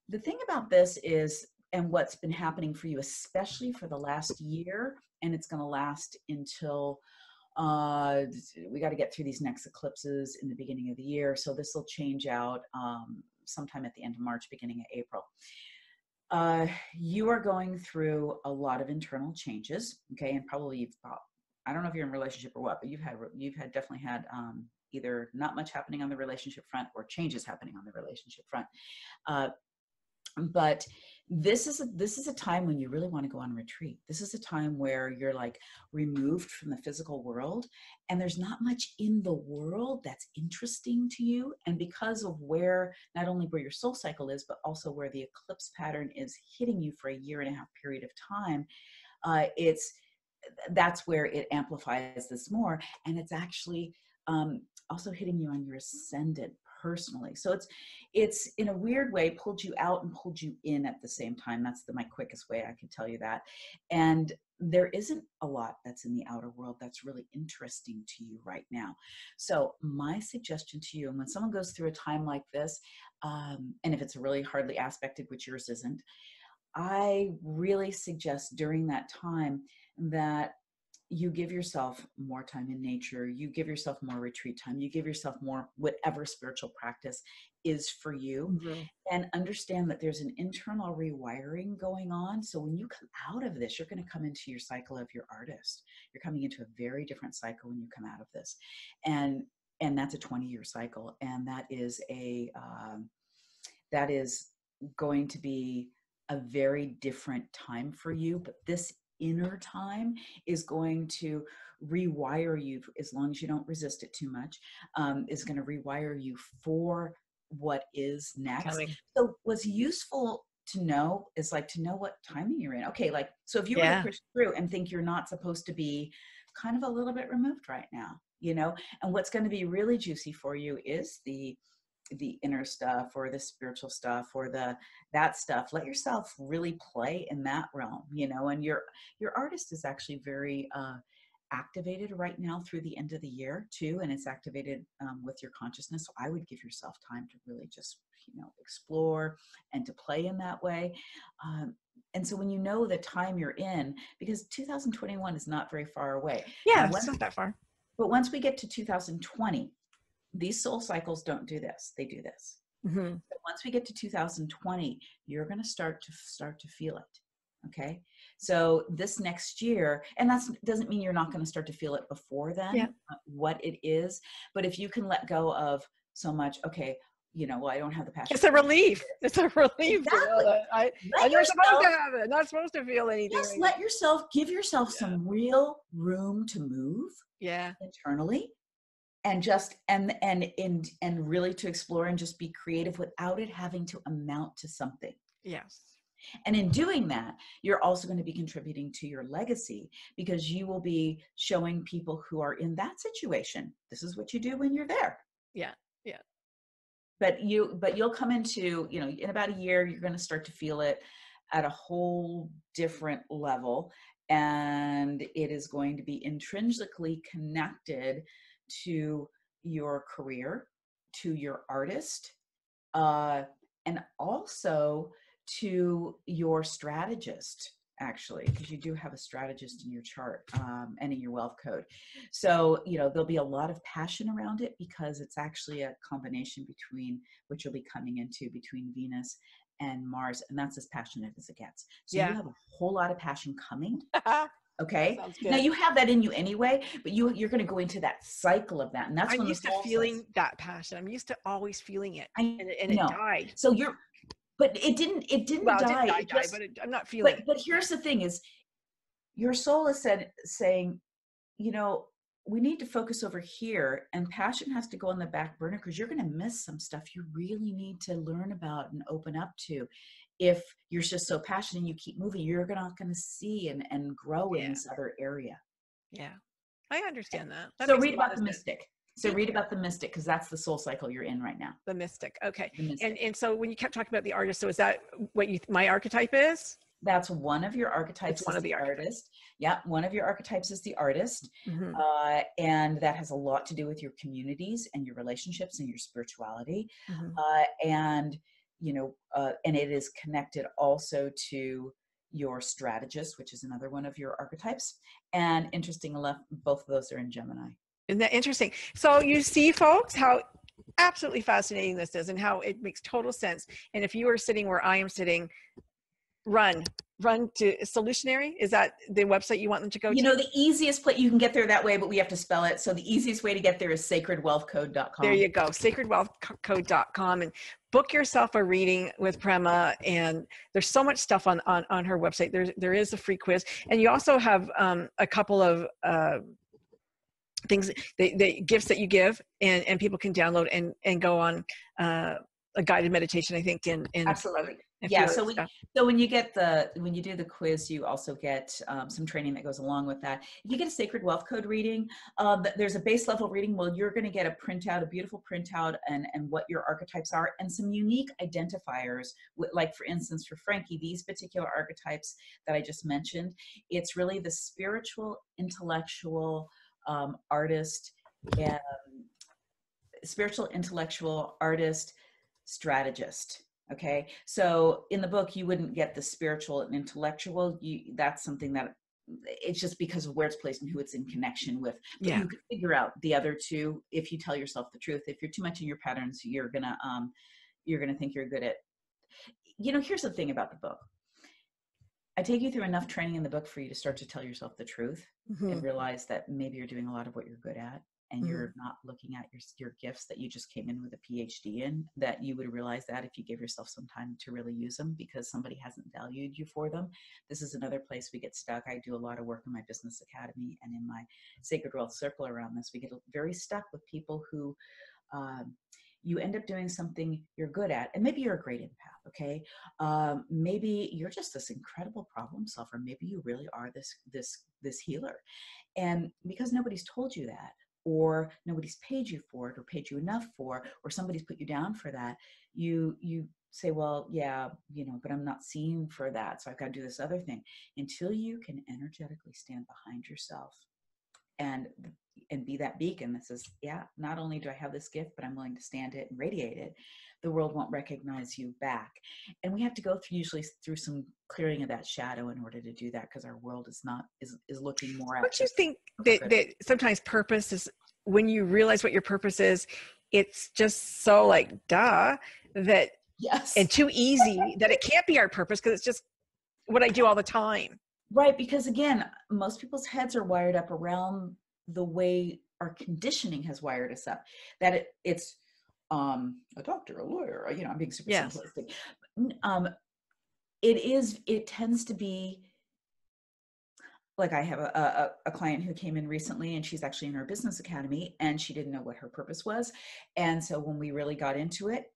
E: the thing about this is, and what's been happening for you, especially for the last year, and it's going to last until we got to get through these next eclipses in the beginning of the year. So this will change out sometime at the end of March, beginning of April. You are going through a lot of internal changes. Okay. And probably I don't know if you're in a relationship or what, but you've definitely had either not much happening on the relationship front or changes happening on the relationship front. But this is a time when you really want to go on retreat. This is a time where you're like removed from the physical world, and there's not much in the world that's interesting to you. And because of not only where your soul cycle is, but also where the eclipse pattern is hitting you for a 1.5 year period of time, that's where it amplifies this more. And it's actually also hitting you on your ascendant personally. So it's in a weird way pulled you out and pulled you in at the same time. That's my quickest way I can tell you that. And there isn't a lot that's in the outer world that's really interesting to you right now. So my suggestion to you, and when someone goes through a time like this, and if it's really hardly aspected, which yours isn't, I really suggest during that time that you give yourself more time in nature, you give yourself more retreat time, you give yourself more whatever spiritual practice is for you, and understand that there's an internal rewiring going on. So when you come out of this, you're going to come into your cycle of your artist. You're coming into a very different cycle when you come out of this. And that's a 20-year cycle. And that is going to be a very different time for you. But this inner time is going to rewire you, as long as you don't resist it too much, is going to rewire you for what is next. So what's useful to know is like to know what timing you're in. Okay, like, so if you were to push through and think you're not supposed to be kind of a little bit removed right now, and what's going to be really juicy for you is the inner stuff or the spiritual stuff or that stuff. Let yourself really play in that realm, and your artist is actually very activated right now through the end of the year too. And it's activated with your consciousness. So I would give yourself time to really just, explore and to play in that way. And so when you know the time you're in, because 2021 is not very far away.
D: Yeah, it's not that far.
E: But once we get to 2020, these soul cycles don't do this. They do this. So once we get to 2020, you're going to start to feel it. Okay. So this next year, and that doesn't mean you're not going to start to feel it before then, what it is. But if you can let go of so much, okay, well, I don't have the passion.
D: It's a relief. It's a relief.
E: Exactly.
D: I'm not supposed to have it. Not supposed to feel anything.
E: Just give yourself some real room to move internally. And just, and really to explore and just be creative without it having to amount to something.
D: Yes.
E: And in doing that, you're also going to be contributing to your legacy, because you will be showing people who are in that situation, this is what you do when you're there.
D: Yeah. Yeah.
E: But you'll come into, in about a year, you're going to start to feel it at a whole different level. And it is going to be intrinsically connected to your career, to your artist, and also to your strategist, actually, because you do have a strategist in your chart and in your wealth code. So, there'll be a lot of passion around it, because it's actually a combination between what you'll be coming into between Venus and Mars, and that's as passionate as it gets. So you have a whole lot of passion coming. Okay. Now you have that in you anyway, but you're going to go into that cycle of that. And that's
D: I'm used to feeling that passion. I'm used to always feeling it. And it died.
E: So but it didn't die.
D: It didn't die, but I'm not feeling it.
E: But here's the thing is, your soul is saying, we need to focus over here, and passion has to go on the back burner, because you're going to miss some stuff you really need to learn about and open up to. If you're just so passionate and you keep moving, you're not going to see and grow in this other area. Yeah.
D: I understand that.
E: So read about the mystic. Read about the mystic, because that's the soul cycle you're in right now.
D: The mystic. Okay. The mystic. And so when you kept talking about the artist, so is that what my archetype is?
E: That's one of your archetypes
D: It's one
E: is
D: of the
E: the
D: archetypes.
E: artist. Yeah, one of your archetypes is the artist.
D: Mhm.
E: And that has a lot to do with your communities and your relationships and your spirituality.
D: Mhm.
E: And, and it is connected also to your strategist, which is another one of your archetypes. And interesting enough, both of those are in Gemini.
D: Isn't that interesting? So you see, folks, how absolutely fascinating this is and how it makes total sense. And if you are sitting where I am sitting, run to Solutionary. Is that the website you want them to go to?
E: The easiest place, you can get there that way, but we have to spell it. So the easiest way to get there is sacredwealthcode.com.
D: There you go, sacredwealthcode.com, and book yourself a reading with Prema. And there's so much stuff on her website. There is a free quiz, and you also have a couple of things, the gifts that you give, and people can download and go on a guided meditation, I think, in
E: Absolutely.
D: Yeah.
E: So when you do the quiz, you also get some training that goes along with that. If you get a Sacred Wealth Code reading, there's a base level reading. Well, you're going to get a beautiful printout and what your archetypes are, and some unique identifiers. Like, for instance, for Frankie, these particular archetypes that I just mentioned, it's really the spiritual, intellectual, artist, and strategist. Okay, so in the book, you wouldn't get the spiritual and intellectual. That's something that it's just because of where it's placed and who it's in connection with. But
D: Yeah.
E: You can figure out the other two if you tell yourself the truth. If you're too much in your patterns, you're gonna think you're good at. Here's the thing about the book. I take you through enough training in the book for you to start to tell yourself the truth and realize that maybe you're doing a lot of what you're good at. And you're not looking at your gifts that you just came in with a PhD in, that you would realize that if you give yourself some time to really use them because somebody hasn't valued you for them. This is another place we get stuck. I do a lot of work in my business academy and in my Sacred Wealth Circle around this. We get very stuck with people who you end up doing something you're good at, and maybe you're a great empath, okay? Maybe you're just this incredible problem solver. Maybe you really are this healer. And because nobody's told you that, or nobody's paid you for it, or paid you enough for, or somebody's put you down for that, you say, well, yeah, but I'm not seen for that, so I've got to do this other thing. Until you can energetically stand behind yourself and be that beacon that says, yeah, not only do I have this gift, but I'm willing to stand it and radiate it, the world won't recognize you back. And we have to go usually through some clearing of that shadow in order to do that, because our world is looking more at.
D: Don't you think that sometimes purpose is, when you realize what your purpose is, it's just so like duh that
E: yes,
D: and too easy that it can't be our purpose because it's just what I do all the time.
E: Right, because again, most people's heads are wired up around the way our conditioning has wired us up. That it's a doctor, a lawyer, I'm being super simplistic. It tends to be like, I have a client who came in recently, and she's actually in her business academy, and she didn't know what her purpose was. And so when we really got into it,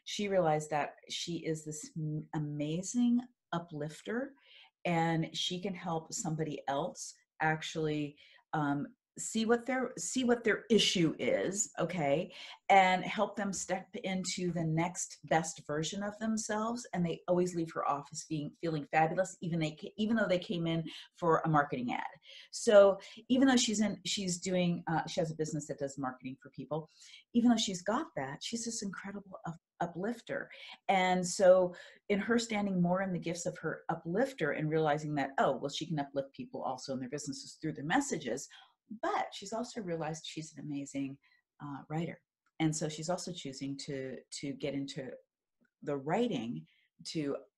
E: she realized that she is this amazing uplifter, and she can help somebody else actually see what their issue is, okay, and help them step into the next best version of themselves. And they always leave her office feeling fabulous, even though they came in for a marketing ad. So even though she has a business that does marketing for people, even though she's got that, she's this incredible uplifter. And so in her standing more in the gifts of her uplifter and realizing that, oh, well, she can uplift people also in their businesses through their messages, but she's also realized she's an amazing writer. And so she's also choosing to get into the writing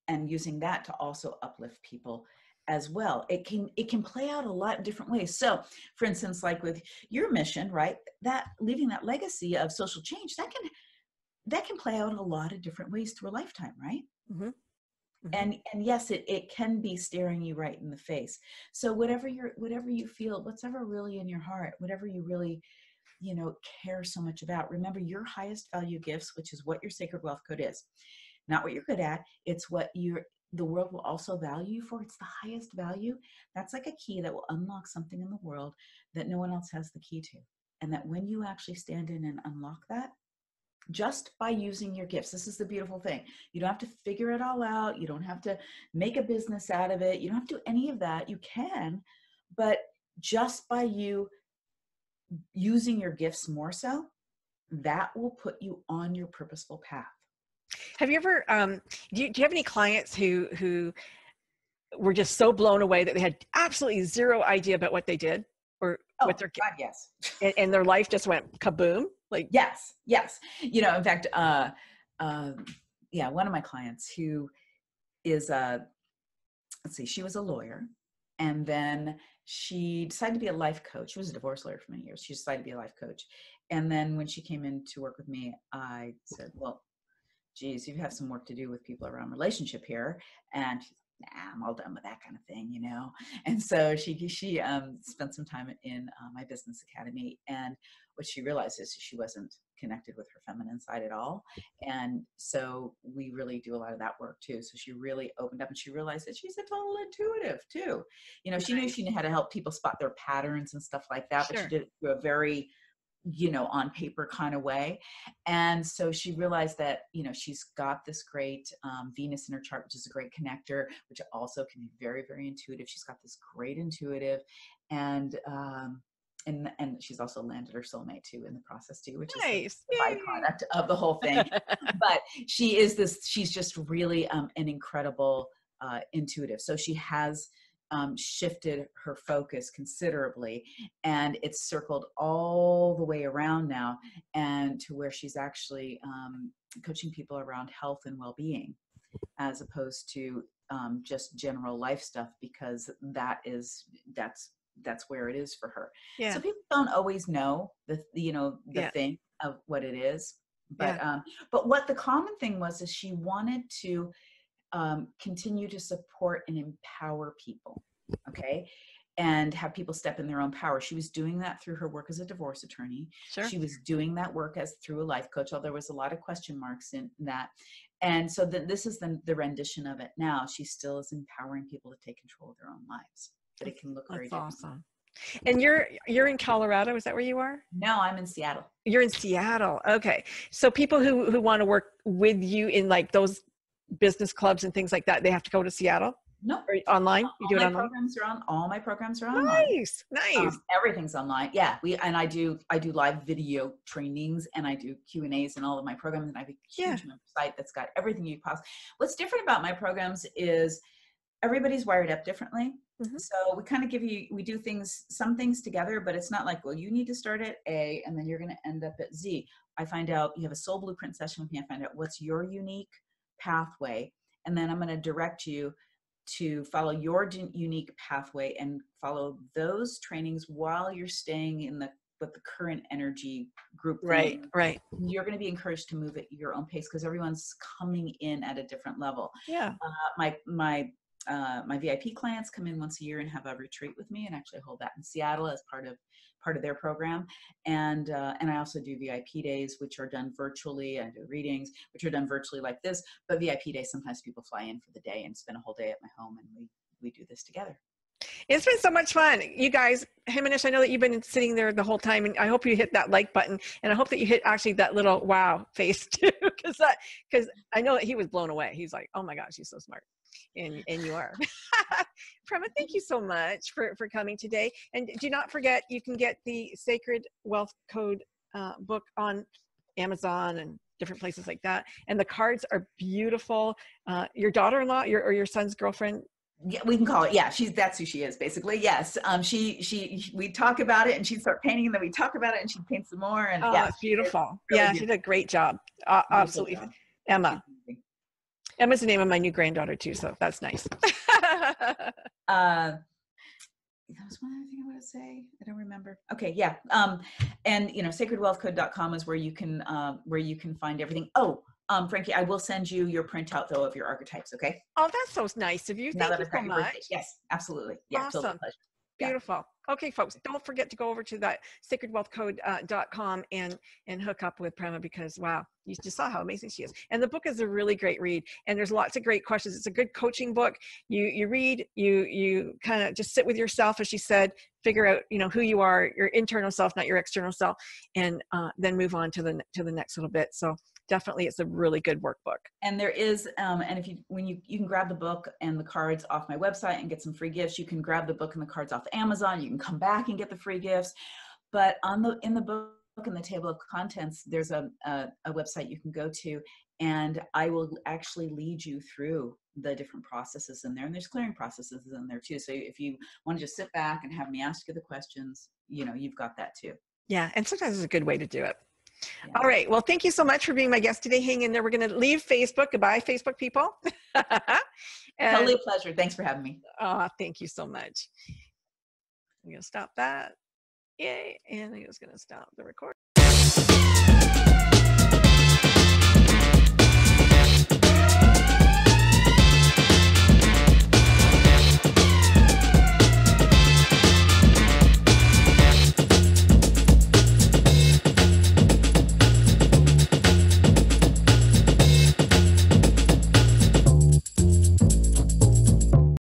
E: and using that to also uplift people as well. It can play out a lot of different ways. So for instance, like with your mission, right, that leaving that legacy of social change, that can play out in a lot of different ways through a lifetime, right?
D: Mm-hmm. Mm-hmm.
E: And yes, it can be staring you right in the face. So whatever you feel, whatever really in your heart, whatever you really, care so much about, remember your highest value gifts, which is what your Sacred Wealth Code is. Not what you're good at. It's what the world will also value you for. It's the highest value. That's like a key that will unlock something in the world that no one else has the key to. And that when you actually stand in and unlock that, just by using your gifts. This is the beautiful thing. You don't have to figure it all out. You don't have to make a business out of it. You don't have to do any of that. You can, but just by you using your gifts more so, that will put you on your purposeful path.
D: Have you ever, do you have any clients who were just so blown away that they had absolutely zero idea about what they did or what their
E: God, yes.
D: and their life just went kaboom? Like,
E: yes. You know, in fact, one of my clients who is she was a lawyer, and then she decided to be a life coach. She was a divorce lawyer for many years. She decided to be a life coach. And then when she came in to work with me, I said, well, geez, you have some work to do with people around relationship here. And she's like, nah, I'm all done with that kind of thing, you know? And so she spent some time in my business academy. And what she realized is she wasn't connected with her feminine side at all. And so we really do a lot of that work too. So she really opened up, and she realized that she's a total intuitive too. You know, she knew she knew how to help people spot their patterns and stuff like that, but she did it through a very, you know, on paper kind of way. And so she realized that, you know, she's got this great Venus in her chart, which is a great connector, which also can be very, very intuitive. She's got this great intuitive, and she's also landed her soulmate too in the process too, which is the byproduct of the whole thing. But she's just really an incredible intuitive. So she has shifted her focus considerably, and it's circled all the way around now, and to where she's actually coaching people around health and well-being, as opposed to just general life stuff, because that's where it is for her. Yeah. So people don't always know the thing of what it is, but what the common thing was is she wanted to continue to support and empower people, okay, and have people step in their own power. She was doing that through her work as a divorce attorney. Sure. She was doing that work through a life coach, although there was a lot of question marks in that. And so this is the rendition of it now. She still is empowering people to take control of their own lives, but it can look very different. Awesome.
D: And you're in Colorado, is that where you are?
E: No, I'm in Seattle.
D: You're in Seattle. Okay. So people who want to work with you in like those business clubs and things like that, they have to go to Seattle?
E: No.
D: Or online? You do it online?
E: All my programs are online.
D: Nice.
E: Everything's online. Yeah. I do live video trainings, and I do Q&As in all of my programs, and I have a huge website that's got everything you possibly. What's different about my programs is everybody's wired up differently. Mm-hmm. So we kind of we do some things together, but it's not like, well, you need to start at A and then you're going to end up at Z. I find out you have a soul blueprint session with me. I find out what's your unique pathway, and then I'm going to direct you to follow your unique pathway and follow those trainings while you're staying in the current energy group.
D: Right.
E: You're going to be encouraged to move at your own pace because everyone's coming in at a different level. Yeah. My VIP clients come in once a year and have a retreat with me, and actually hold that in Seattle as part of their program. And I also do VIP days, which are done virtually. I do readings, which are done virtually like this. But VIP days, sometimes people fly in for the day and spend a whole day at my home, and we do this together.
D: It's been so much fun. You guys, Himanish, I know that you've been sitting there the whole time, and I hope you hit that like button, and I hope that you hit actually that little wow face too, because I know that he was blown away. He's like, oh my gosh, she's so smart. And you are. Prema, thank you so much for coming today. And do not forget, you can get the Sacred Wealth Code book on Amazon and different places like that. And the cards are beautiful. Your daughter-in-law, or your son's girlfriend?
E: Yeah, we can call it. Yeah, that's who she is, basically. Yes. We talk about it, and she'd start painting, and then we talk about it, and she paints some more. And
D: it's beautiful. Really she did a great job. Absolutely. Emma. Emma's the name of my new granddaughter too, so that's nice.
E: That was one other thing I want to say. I don't remember. Okay, yeah. And sacredwealthcode.com is where you can find everything. Oh, Frankie, I will send you your printout though of your archetypes. Okay.
D: Oh, that's so nice of you. Thank you so much.
E: Yes, absolutely. Yeah,
D: awesome.
E: totally pleasure.
D: Beautiful. Okay, folks, don't forget to go over to that sacredwealthcode.com and hook up with Prema, because wow, you just saw how amazing she is. And the book is a really great read, and there's lots of great questions. It's a good coaching book. You read, you kind of just sit with yourself, as she said, figure out, you know, who you are, your internal self, not your external self, and then move on to the next little bit. So definitely, it's a really good workbook.
E: And there is, and if you can grab the book and the cards off my website and get some free gifts. You can grab the book and the cards off Amazon. You can come back and get the free gifts. But in the book, in the table of contents, there's a website you can go to, and I will actually lead you through the different processes in there. And there's clearing processes in there too. So if you want to just sit back and have me ask you the questions, you know, you've got that too.
D: Yeah, and sometimes it's a good way to do it.
E: Yeah.
D: All right. Well, thank you so much for being my guest today. Hang in there. We're going to leave Facebook. Goodbye, Facebook people.
E: Totally a pleasure. Thanks for having me.
D: Thank you so much. I'm going to stop that. Yay. And I'm just going to stop the recording.